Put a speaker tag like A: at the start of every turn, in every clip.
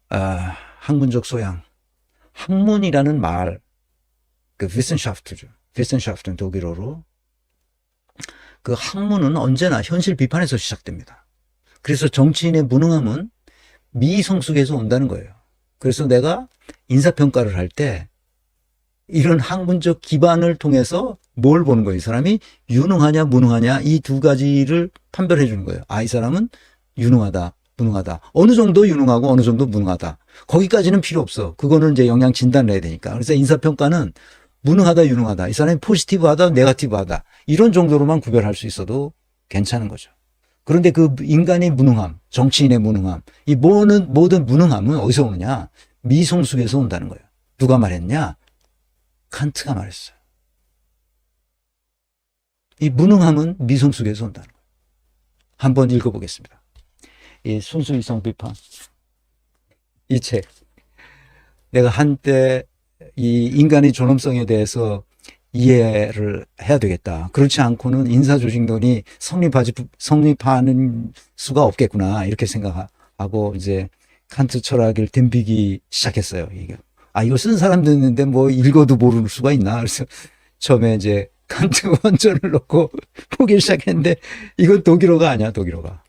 A: 학문적 소양. 학문이라는 말, 그 Wissenschafts죠. Wissenschaften 독일어로. 그 학문은 언제나 현실 비판에서 시작됩니다. 그래서 정치인의 무능함은 미성숙에서 온다는 거예요. 그래서 내가 인사평가를 할 때 이런 학문적 기반을 통해서 뭘 보는 거예요? 이 사람이 유능하냐 무능하냐 이 두 가지를 판별해 주는 거예요. 이 사람은 유능하다 무능하다. 어느 정도 유능하고 어느 정도 무능하다. 거기까지는 필요 없어. 그거는 이제 영양 진단을 해야 되니까. 그래서 인사평가는 무능하다 유능하다. 이 사람이 포지티브하다 네거티브하다. 이런 정도로만 구별할 수 있어도 괜찮은 거죠. 그런데 그 인간의 무능함, 정치인의 무능함, 이 모든 무능함은 어디서 오느냐? 미성숙에서 온다는 거예요. 누가 말했냐? 칸트가 말했어요. 이 무능함은 미성숙에서 온다는 거예요. 한번 읽어보겠습니다. 이 순수이성 비판. 이 책. 내가 한때 이 인간의 존엄성에 대해서 이해를 해야 되겠다. 그렇지 않고는 인사조직론이 성립하는 수가 없겠구나. 이렇게 생각하고 이제 칸트 철학을 덤비기 시작했어요. 이거 쓴 사람도 있는데 뭐 읽어도 모르는 수가 있나. 그래서 처음에 이제 칸트 원전을 놓고 보기 시작했는데 이건 독일어가 아니야, 독일어가.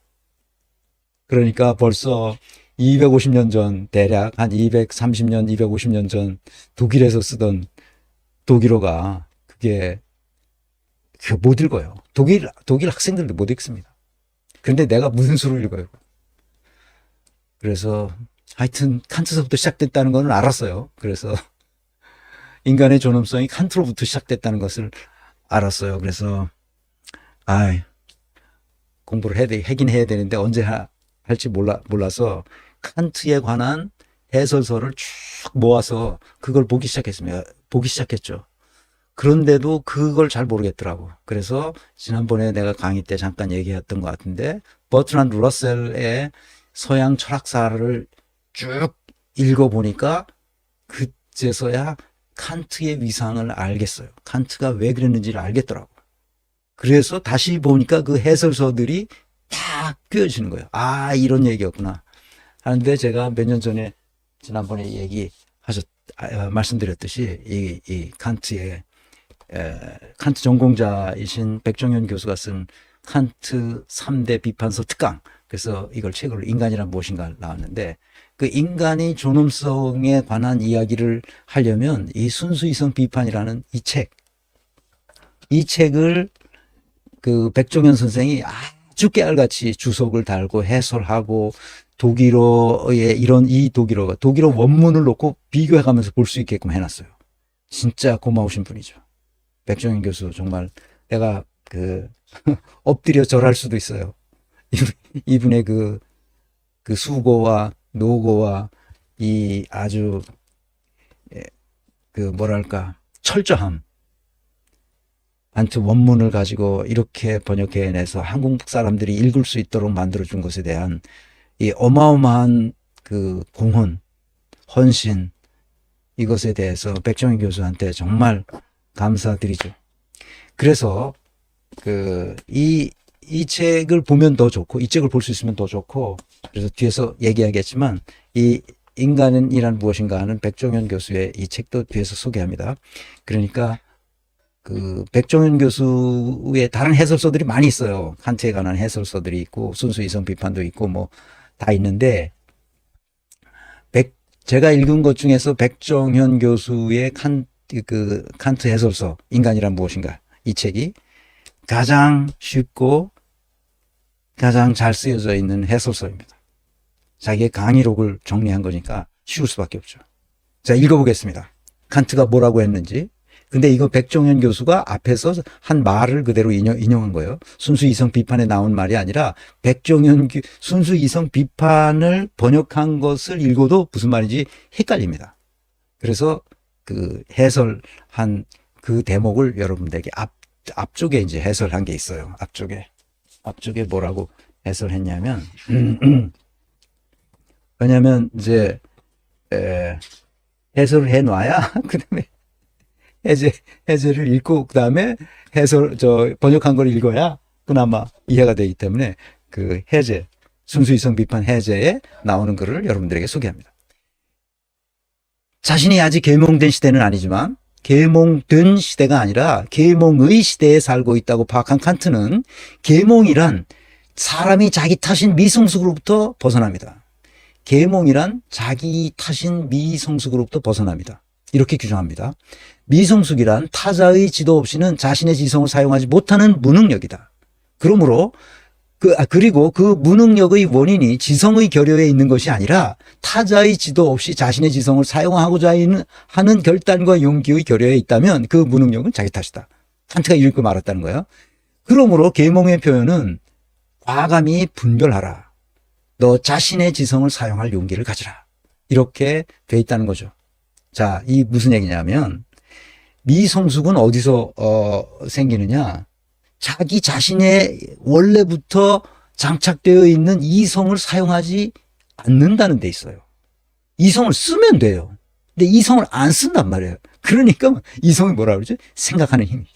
A: 그러니까 벌써 250년 전, 대략 한 230년, 250년 전 독일에서 쓰던 독일어가 그게 못 읽어요. 독일 학생들도 못 읽습니다. 그런데 내가 무슨 수를 읽어요. 그래서 하여튼 칸트서부터 시작됐다는 건 알았어요. 그래서 인간의 존엄성이 칸트로부터 시작됐다는 것을 알았어요. 그래서 공부를 하긴 해야 되는데 언제 할지 몰라서 칸트에 관한 해설서를 쭉 모아서 그걸 보기 시작했죠. 그런데도 그걸 잘 모르겠더라고. 그래서 지난번에 내가 강의 때 잠깐 얘기했던 것 같은데 버트란드 러셀의 서양 철학사를 쭉 읽어보니까 그제서야 칸트의 위상을 알겠어요. 칸트가 왜 그랬는지를 알겠더라고. 그래서 다시 보니까 그 해설서들이 딱 꿰어지는 거예요. 이런 얘기였구나 하는데 제가 몇 년 전에 지난번에 말씀드렸듯이 이 칸트 전공자이신 백종현 교수가 쓴 칸트 3대 비판서 특강. 그래서 이걸 책으로 인간이란 무엇인가 나왔는데 그 인간의 존엄성에 관한 이야기를 하려면 이 순수이성 비판이라는 이 책을 그 백종현 선생이 아주 깨알같이 주석을 달고 해설하고 독일어의 독일어 원문을 놓고 비교해가면서 볼 수 있게끔 해놨어요. 진짜 고마우신 분이죠. 백종현 교수 정말 내가 엎드려 절할 수도 있어요. 이분의 그 수고와 노고와 이 아주 철저함. 원문을 가지고 이렇게 번역해내서 한국 사람들이 읽을 수 있도록 만들어준 것에 대한 이 어마어마한 그 공헌, 헌신, 이것에 대해서 백종현 교수한테 정말 감사드리죠. 그래서 이 책을 보면 더 좋고, 이 책을 볼 수 있으면 더 좋고, 그래서 뒤에서 얘기하겠지만, 이 인간이란 무엇인가 하는 백종현 교수의 이 책도 뒤에서 소개합니다. 그러니까, 백종현 교수의 다른 해설서들이 많이 있어요. 칸트에 관한 해설서들이 있고, 순수이성 비판도 있고, 뭐, 다 있는데, 제가 읽은 것 중에서 백종현 교수의 칸트 해설서, 인간이란 무엇인가, 이 책이 가장 쉽고 가장 잘 쓰여져 있는 해설서입니다. 자기의 강의록을 정리한 거니까 쉬울 수밖에 없죠. 자, 읽어보겠습니다. 칸트가 뭐라고 했는지. 근데 이거 백종현 교수가 앞에서 한 말을 그대로 인용한 거예요. 순수이성 비판에 나온 말이 아니라 순수이성 비판을 번역한 것을 읽어도 무슨 말인지 헷갈립니다. 그래서 그 해설한 그 대목을 여러분들에게 앞쪽에 이제 해설한 게 있어요. 앞쪽에 뭐라고 해설했냐면, 왜냐면 이제, 해설을 해놔야, 그 다음에 해설을 읽고, 그 다음에 번역한 걸 읽어야 그나마 이해가 되기 때문에 순수이성 비판 해제에 나오는 글을 여러분들에게 소개합니다. 자신이 아직 계몽된 시대는 아니지만 계몽된 시대가 아니라 계몽의 시대에 살고 있다고 파악한 칸트는 계몽이란 사람이 자기 탓인 미성숙으로부터 벗어납니다. 계몽이란 자기 탓인 미성숙으로부터 벗어납니다. 이렇게 규정합니다. 미성숙이란 타자의 지도 없이는 자신의 지성을 사용하지 못하는 무능력이다. 그러므로 그리고 그 무능력의 원인이 지성의 결여에 있는 것이 아니라 타자의 지도 없이 자신의 지성을 사용하고자 하는 결단과 용기의 결여에 있다면 그 무능력은 자기 탓이다. 칸트가 이렇게 말했다는 거예요. 그러므로 계몽의 표현은 과감히 분별하라. 너 자신의 지성을 사용할 용기를 가지라. 이렇게 돼 있다는 거죠. 자, 이 무슨 얘기냐면 미성숙은 어디서 생기느냐? 자기 자신의 원래부터 장착되어 있는 이성을 사용하지 않는다는 데 있어요. 이성을 쓰면 돼요. 근데 이성을 안 쓴단 말이에요. 그러니까 이성이 뭐라 그러지? 생각하는 힘이죠.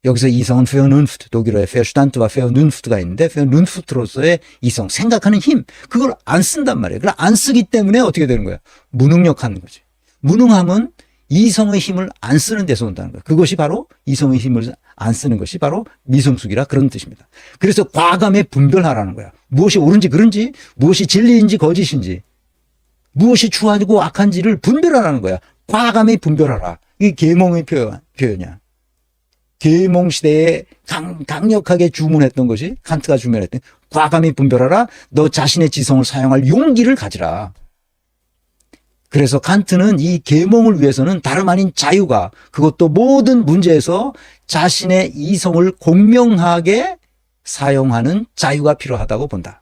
A: 여기서 이성은 Vernunft, 독일어에 Verstand와 Vernunft가 있는데 Vernunft로서의 이성, 생각하는 힘, 그걸 안 쓴단 말이에요. 그걸 안 쓰기 때문에 어떻게 되는 거예요? 무능력한 거지. 무능함은 이성의 힘을 안 쓰는 데서 온다는 거예요. 그것이 바로 이성의 힘을 안 쓰는 것이 바로 미성숙이라 그런 뜻입니다. 그래서 과감히 분별하라는 거야. 무엇이 옳은지 그른지, 무엇이 진리인지 거짓인지, 무엇이 추하고 악한지를 분별하라는 거야. 과감히 분별하라. 이게 계몽의 표현이야. 계몽 시대에 강력하게 주문했던 것이 칸트가 주문했던 과감히 분별하라. 너 자신의 지성을 사용할 용기를 가지라. 그래서 칸트는 이 계몽을 위해서는 다름 아닌 자유가, 그것도 모든 문제에서 자신의 이성을 공명하게 사용하는 자유가 필요하다고 본다.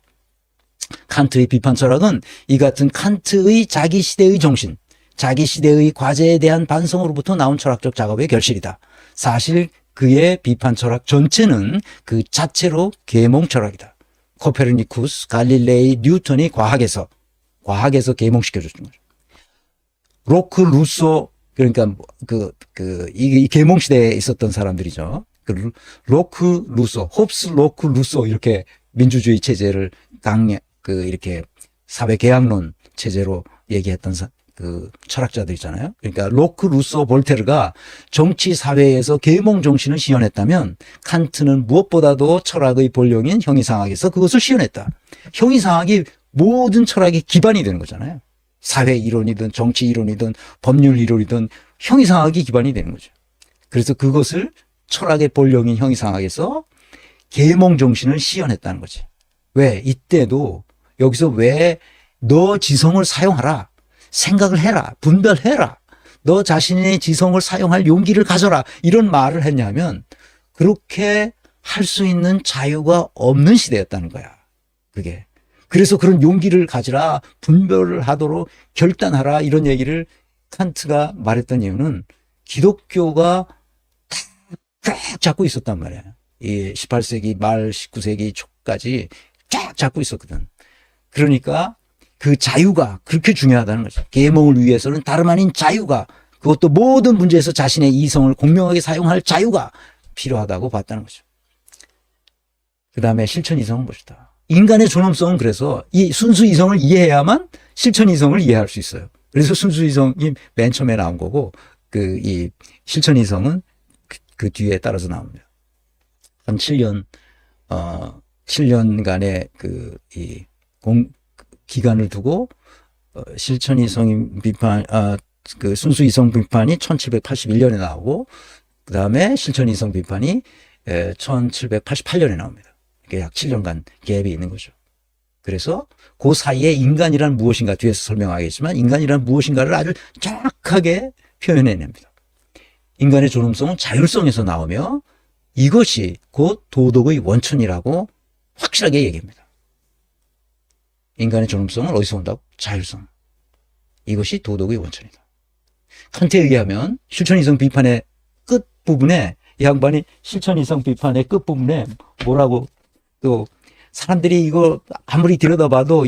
A: 칸트의 비판 철학은 이 같은 칸트의 자기 시대의 정신, 자기 시대의 과제에 대한 반성으로부터 나온 철학적 작업의 결실이다. 사실 그의 비판 철학 전체는 그 자체로 계몽 철학이다. 코페르니쿠스, 갈릴레이, 뉴턴이 과학에서 계몽시켜줬던 거죠. 로크, 루소, 그러니까 이 계몽 시대에 있었던 사람들이죠. 로크, 루소, 홉스, 로크, 루소 이렇게 민주주의 체제를 이렇게 사회 계약론 체제로 얘기했던 철학자들 있잖아요. 그러니까 로크, 루소, 볼테르가 정치 사회에서 계몽 정신을 시연했다면 칸트는 무엇보다도 철학의 본령인 형이상학에서 그것을 시연했다. 형이상학이 모든 철학의 기반이 되는 거잖아요. 사회 이론이든 정치 이론이든 법률 이론이든 형이상학이 기반이 되는 거죠. 그래서 그것을 철학의 본령인 형이상학에서 계몽 정신을 시연했다는 거지. 왜? 이때도 여기서 왜 너 지성을 사용하라. 생각을 해라. 분별해라. 너 자신의 지성을 사용할 용기를 가져라. 이런 말을 했냐면 그렇게 할 수 있는 자유가 없는 시대였다는 거야. 그게. 그래서 그런 용기를 가지라, 분별을 하도록 결단하라, 이런 얘기를 칸트가 말했던 이유는 기독교가 쫙 잡고 있었단 말이에요. 이 18세기 말 19세기 초까지 쫙 잡고 있었거든. 그러니까 그 자유가 그렇게 중요하다는 거죠. 계몽을 위해서는 다름 아닌 자유가, 그것도 모든 문제에서 자신의 이성을 공명하게 사용할 자유가 필요하다고 봤다는 거죠. 그 다음에 실천 이성은 무엇이다? 인간의 존엄성은 그래서 이 순수 이성을 이해해야만 실천 이성을 이해할 수 있어요. 그래서 순수 이성이 맨 처음에 나온 거고, 이 실천 이성은 그 뒤에 따라서 나옵니다. 한 7년간의 기간을 두고, 실천 이성 비판, 순수 이성 비판이 1781년에 나오고, 그 다음에 실천 이성 비판이 1788년에 나옵니다. 약 7년간 갭이 있는 거죠. 그래서 그 사이에 인간이란 무엇인가, 뒤에서 설명하겠지만 인간이란 무엇인가를 아주 정확하게 표현해냅니다. 인간의 존엄성은 자율성에서 나오며 이것이 곧 도덕의 원천이라고 확실하게 얘기합니다. 인간의 존엄성은 어디서 온다고? 자율성. 이것이 도덕의 원천이다. 칸트에 의하면 실천이성 비판의 끝부분에, 이 양반이 실천이성 비판의 끝부분에 뭐라고, 또 사람들이 이거 아무리 들여다봐도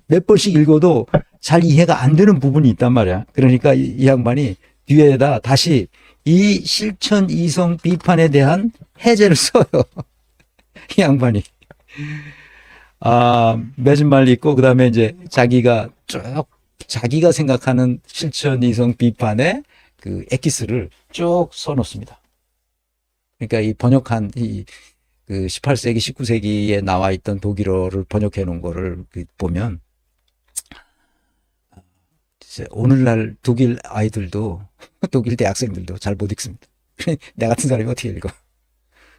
A: 몇 번씩 읽어도 잘 이해가 안 되는 부분이 있단 말이야. 그러니까 이 양반이 뒤에다 다시 이 실천 이성 비판에 대한 해제를 써요. 이 양반이. 맺은 말 있고, 그 다음에 이제 자기가 쭉 자기가 생각하는 실천 이성 비판의 그 엑기스를 쭉 써놓습니다. 그러니까 이 번역한 그 18세기, 19세기에 나와 있던 독일어를 번역해 놓은 거를 보면 오늘날 독일 아이들도 독일 대학생들도 잘 못 읽습니다. 내 같은 사람이 어떻게 읽어?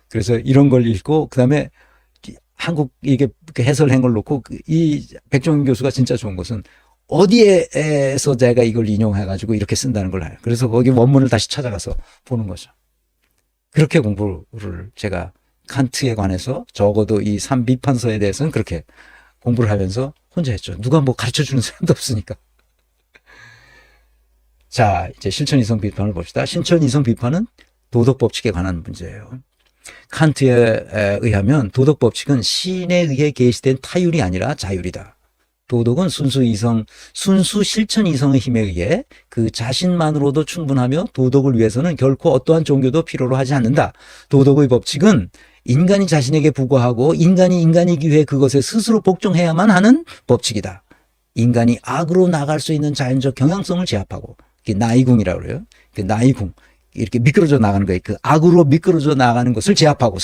A: 그래서 이런 걸 읽고 그다음에 한국 이게 해설한 걸 놓고 이 백종원 교수가 진짜 좋은 것은 어디에서 제가 이걸 인용해가지고 이렇게 쓴다는 걸 알아요. 그래서 거기 원문을 다시 찾아가서 보는 거죠. 그렇게 공부를 제가 칸트에 관해서 적어도 이 삼비판서에 대해서는 그렇게 공부를 하면서 혼자 했죠. 누가 뭐 가르쳐 주는 사람도 없으니까. 자, 이제 실천 이성 비판을 봅시다. 실천 이성 비판은 도덕 법칙에 관한 문제예요. 칸트에 의하면 도덕 법칙은 신에 의해 계시된 타율이 아니라 자율이다. 도덕은 순수 실천 이성의 힘에 의해 그 자신만으로도 충분하며 도덕을 위해서는 결코 어떠한 종교도 필요로 하지 않는다. 도덕의 법칙은 인간이 자신에게 부과하고 인간이 인간이기 위해 그것에 스스로 복종해야만 하는 법칙이다. 인간이 악으로 나갈 수 있는 자연적 경향성을 제압하고, 나이궁이라고 그래요. 나이궁. 이렇게 미끄러져 나가는 거예요. 그 악으로 미끄러져 나가는 것을 제압하고,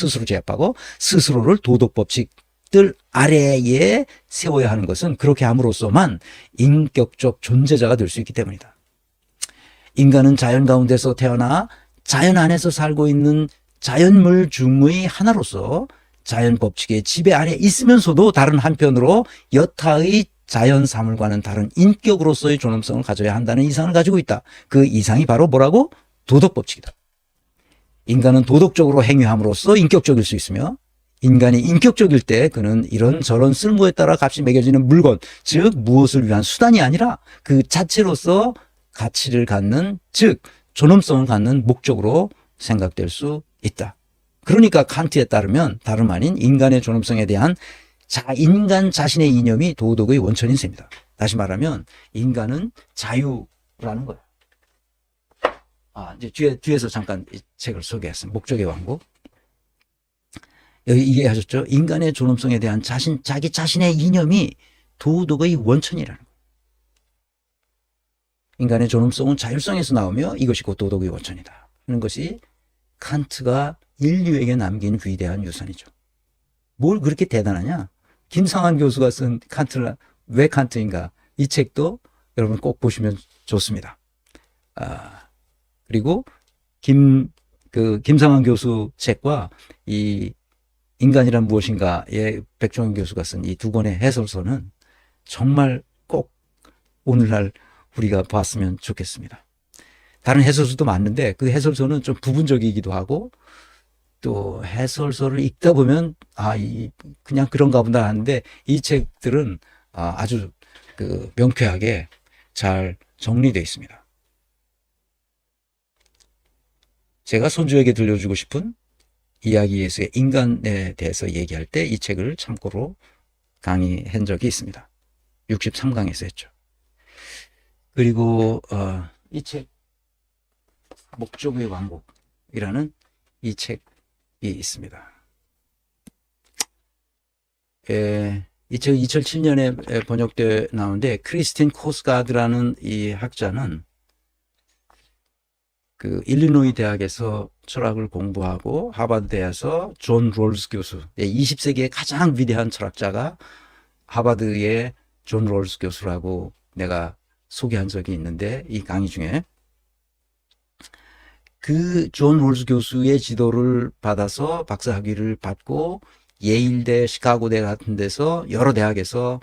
A: 스스로를 도덕 법칙들 아래에 세워야 하는 것은 그렇게 함으로써만 인격적 존재자가 될 수 있기 때문이다. 인간은 자연 가운데서 태어나 자연 안에서 살고 있는 자연물 중의 하나로서 자연 법칙의 지배 아래 있으면서도 다른 한편으로 여타의 자연 사물과는 다른 인격으로서의 존엄성을 가져야 한다는 이상을 가지고 있다. 그 이상이 바로 뭐라고? 도덕 법칙이다. 인간은 도덕적으로 행위함으로써 인격적일 수 있으며 인간이 인격적일 때 그는 이런저런 쓸모에 따라 값이 매겨지는 물건, 즉 무엇을 위한 수단이 아니라 그 자체로서 가치를 갖는, 즉 존엄성을 갖는 목적으로 생각될 수 있다. 그러니까 칸트에 따르면 다름 아닌 인간의 존엄성에 대한 인간 자신의 이념이 도덕의 원천인 셈이다. 다시 말하면 인간은 자유라는 거예요. 이제 뒤에서 잠깐 이 책을 소개했습니다. 목적의 왕국. 여기 이해하셨죠? 인간의 존엄성에 대한 자기 자신의 이념이 도덕의 원천이라는 거예요. 인간의 존엄성은 자율성에서 나오며 이것이 곧 도덕의 원천이다. 하는 것이 칸트가 인류에게 남긴 위대한 유산이죠. 뭘 그렇게 대단하냐? 김상환 교수가 쓴 칸트를, 왜 칸트인가? 이 책도 여러분 꼭 보시면 좋습니다. 그리고 김상환 교수 책과 이 인간이란 무엇인가의 백종원 교수가 쓴 이 두 권의 해설서는 정말 꼭 오늘날 우리가 봤으면 좋겠습니다. 다른 해설서도 많은데 그 해설서는 좀 부분적이기도 하고 또 해설서를 읽다 보면 그냥 그런가 보다 하는데 이 책들은 아주 명쾌하게 잘 정리되어 있습니다. 제가 손주에게 들려주고 싶은 이야기에서의 인간에 대해서 얘기할 때 이 책을 참고로 강의한 적이 있습니다. 63강에서 했죠. 그리고 이 책 목적의 왕국이라는 이 책이 있습니다. 이 책 2007년에 번역돼 나오는데 크리스틴 코스가드라는 이 학자는 일리노이 대학에서 철학을 공부하고 하버드 대에서 존 롤스 교수, 20세기의 가장 위대한 철학자가 하버드의 존 롤스 교수라고 내가 소개한 적이 있는데 이 강의 중에 그 존 롤스 교수의 지도를 받아서 박사학위를 받고 예일대, 시카고대 같은 데서 여러 대학에서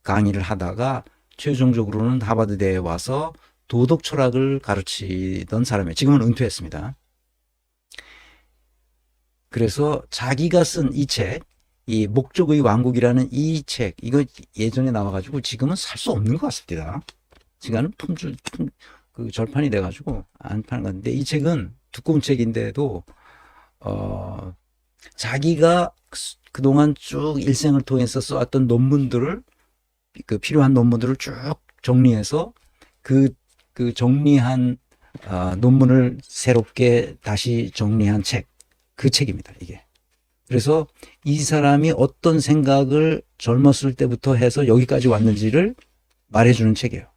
A: 강의를 하다가 최종적으로는 하버드대에 와서 도덕 철학을 가르치던 사람이에요. 지금은 은퇴했습니다. 그래서 자기가 쓴 이 책, 이 목적의 왕국이라는 이 책, 이거 예전에 나와가지고 지금은 살 수 없는 것 같습니다. 지금은 절판이 돼가지고 안 파는 건데 이 책은 두꺼운 책인데도 자기가 그동안 쭉 일생을 통해서 써왔던 논문들을 필요한 논문들을 쭉 정리해서 그 정리한 논문을 새롭게 다시 정리한 책, 그 책입니다, 이게. 그래서 이 사람이 어떤 생각을 젊었을 때부터 해서 여기까지 왔는지를 말해주는 책이에요.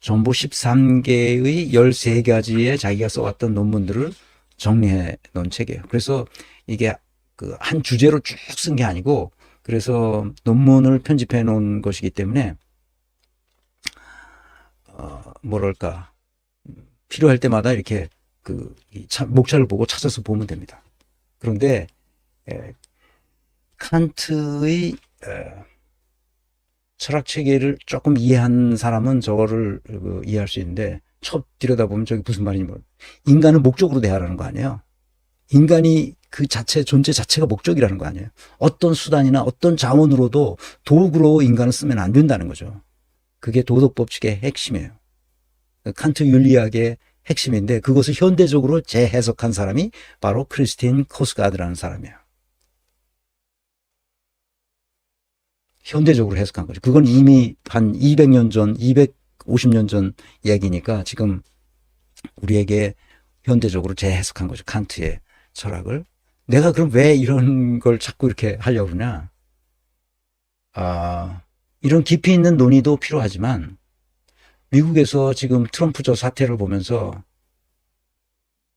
A: 전부 13개의 13가지의 자기가 써왔던 논문들을 정리해 놓은 책이에요. 그래서 이게 그 한 주제로 쭉 쓴 게 아니고, 그래서 논문을 편집해 놓은 것이기 때문에, 뭐랄까, 필요할 때마다 이렇게 목차를 보고 찾아서 보면 됩니다. 그런데, 칸트의 철학 체계를 조금 이해한 사람은 저거를 이해할 수 있는데, 첫 들여다보면 저게 무슨 말인지 모르겠어요. 인간을 목적으로 대하라는 거 아니에요. 인간이 그 존재 자체가 목적이라는 거 아니에요. 어떤 수단이나 어떤 자원으로도 도구로 인간을 쓰면 안 된다는 거죠. 그게 도덕 법칙의 핵심이에요. 칸트 윤리학의 핵심인데, 그것을 현대적으로 재해석한 사람이 바로 크리스틴 코스가드라는 사람이에요. 현대적으로 해석한 거죠. 그건 이미 한 200년 전, 250년 전 얘기니까 지금 우리에게 현대적으로 재해석한 거죠. 칸트의 철학을. 내가 그럼 왜 이런 걸 자꾸 이렇게 하려고 그러냐. 이런 깊이 있는 논의도 필요하지만, 미국에서 지금 트럼프 저 사태를 보면서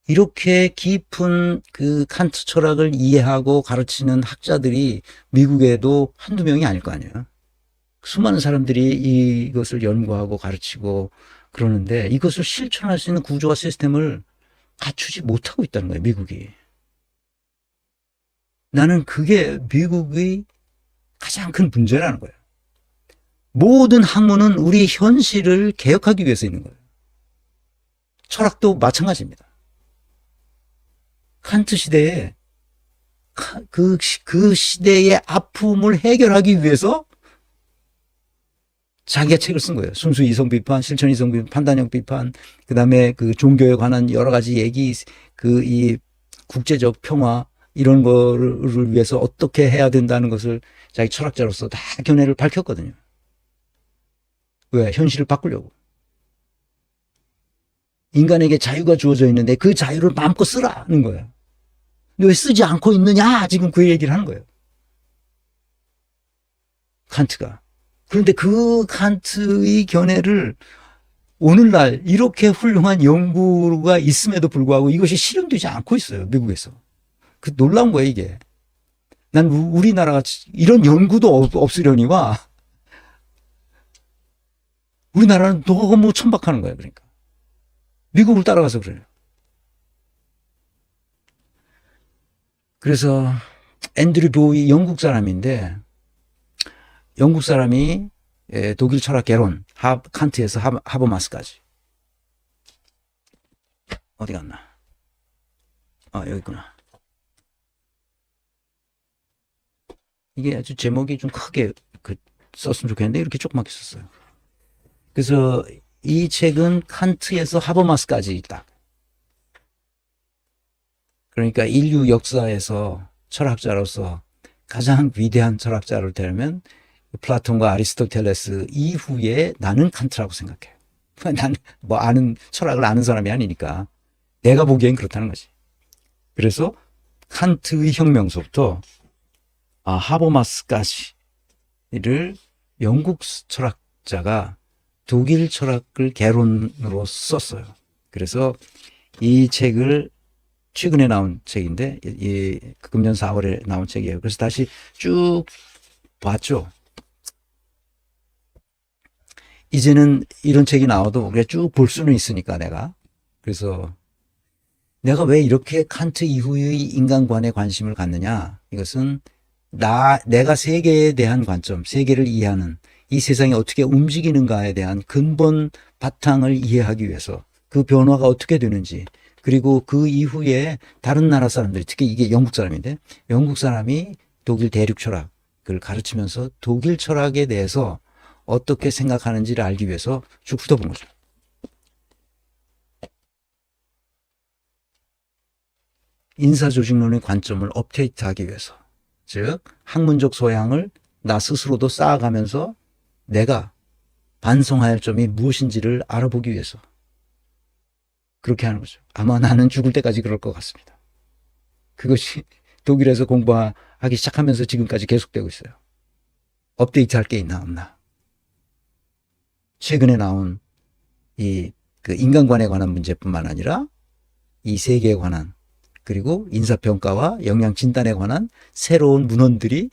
A: 이렇게 깊은 그 칸트 철학을 이해하고 가르치는 학자들이 미국에도 한두 명이 아닐 거 아니에요. 수많은 사람들이 이것을 연구하고 가르치고 그러는데, 이것을 실천할 수 있는 구조와 시스템을 갖추지 못하고 있다는 거예요, 미국이. 나는 그게 미국의 가장 큰 문제라는 거예요. 모든 학문은 우리 현실을 개혁하기 위해서 있는 거예요. 철학도 마찬가지입니다. 칸트 시대에 그 시대의 아픔을 해결하기 위해서 자기가 책을 쓴 거예요. 순수 이성 비판, 실천 이성 비판, 판단력 비판, 그 다음에 그 종교에 관한 여러 가지 얘기, 이 국제적 평화, 이런 거를 위해서 어떻게 해야 된다는 것을 자기 철학자로서 다 견해를 밝혔거든요. 왜? 현실을 바꾸려고. 인간에게 자유가 주어져 있는데 그 자유를 마음껏 쓰라는 거예요. 근데 왜 쓰지 않고 있느냐? 지금 그 얘기를 하는 거예요. 칸트가. 그런데 그 칸트의 견해를 오늘날 이렇게 훌륭한 연구가 있음에도 불구하고 이것이 실현되지 않고 있어요, 미국에서. 그 놀라운 거예요, 이게. 난 우리나라가 이런 연구도 없으려니와 우리나라는 너무 천박하는 거예요, 그러니까. 미국을 따라가서 그래요. 그래서 앤드류 보이 영국 사람인데, 영국 사람이 독일 철학 개론, 칸트에서 하버마스까지. 어디 갔나? 여기 있구나. 이게 아주 제목이 좀 크게 썼으면 좋겠는데 이렇게 조그맣게 썼어요. 그래서 이 책은 칸트에서 하버마스까지 있다. 그러니까 인류 역사에서 철학자로서 가장 위대한 철학자를 되려면 플라톤과 아리스토텔레스 이후에 나는 칸트라고 생각해. 나는 뭐 철학을 아는 사람이 아니니까 내가 보기엔 그렇다는 거지. 그래서 칸트의 혁명서부터 하버마스까지를 영국 철학자가 독일 철학을 개론으로 썼어요. 그래서 이 책을 최근에 나온 책인데, 금년 4월에 나온 책이에요. 그래서 다시 쭉 봤죠. 이제는 이런 책이 나와도 그냥 쭉 볼 수는 있으니까 내가. 그래서 내가 왜 이렇게 칸트 이후의 인간관에 관심을 갖느냐. 이것은 내가 세계에 대한 관점, 세계를 이해하는, 이 세상이 어떻게 움직이는가에 대한 근본 바탕을 이해하기 위해서, 그 변화가 어떻게 되는지, 그리고 그 이후에 다른 나라 사람들이, 특히 이게 영국 사람인데, 영국 사람이 독일 대륙 철학을 가르치면서 독일 철학에 대해서 어떻게 생각하는지를 알기 위해서 쭉 훑어본 거죠. 인사조직론의 관점을 업데이트하기 위해서, 즉 학문적 소양을 나 스스로도 쌓아가면서 내가 반성할 점이 무엇인지를 알아보기 위해서 그렇게 하는 거죠. 아마 나는 죽을 때까지 그럴 것 같습니다. 그것이 독일에서 공부하기 시작하면서 지금까지 계속되고 있어요. 업데이트할 게 있나 없나. 최근에 나온 그 인간관에 관한 문제뿐만 아니라 이 세계에 관한, 그리고 인사평가와 영양진단에 관한 새로운 문헌들이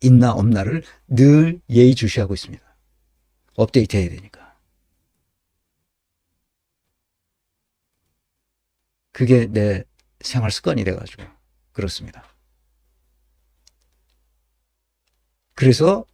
A: 있나 없나를 늘 예의주시하고 있습니다. 업데이트해야 되니까. 그게 내 생활 습관이 돼가지고 그렇습니다. 그래서